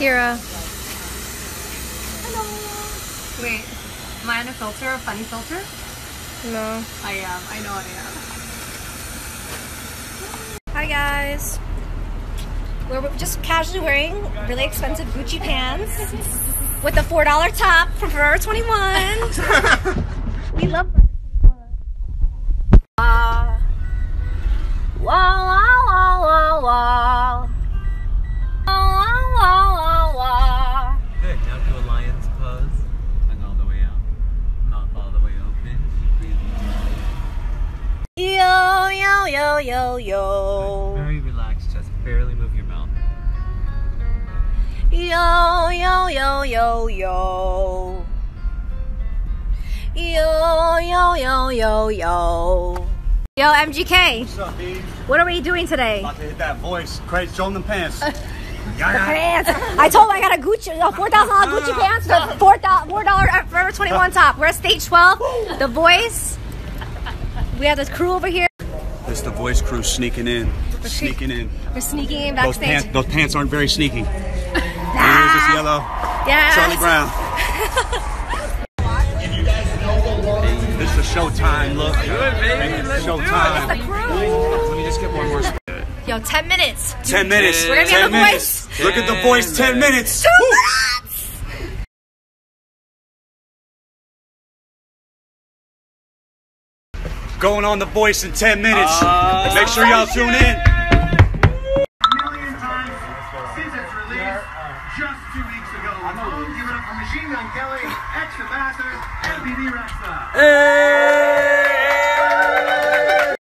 Kira. Hello. Wait, am I in a filter? A funny filter? No. I am. I know I am. Hi guys. We're just casually wearing really expensive Gucci pants with the $4 top from Forever 21. We love Forever 21. Wow, wow, wow, wow, wow. Wow, wow, wow, wow. Good. Now do a lion's pose. Tongue all the way out. Mouth all the way open. Keep breathing. Yo, yo, yo, yo, yo. Very relaxed. Just barely move your mouth. Yo, yo, yo, yo, yo. Yo, yo, yo, yo, yo. Yo, MGK. What's up, B? What are we doing today? About to hit that voice. Crazy, show them the pants. Pants. I told him I got a Gucci, $4,000 Gucci pants, the $4 Forever 21 top. We're at stage 12. The Voice. We have this crew over here. This is the voice crew sneaking in. Sneaking in. We're sneaking in backstage. Those pants aren't very sneaky. Here's this yellow. Yeah. Charlie Brown. This is a showtime look. Good, baby. Let's Showtime. The crew. Let me just get one more. Yo, 10 minutes. 10 minutes. We're gonna be on 10 The minutes. Voice. Look at the voice. 10 minutes. 2 Woo! minutes. Going on the voice in 10 minutes. Make sure y'all tune in. Million times since its release just 2 weeks ago. Give it up for Machine Gun Kelly, X Ambassadors, and Bebe Rexha.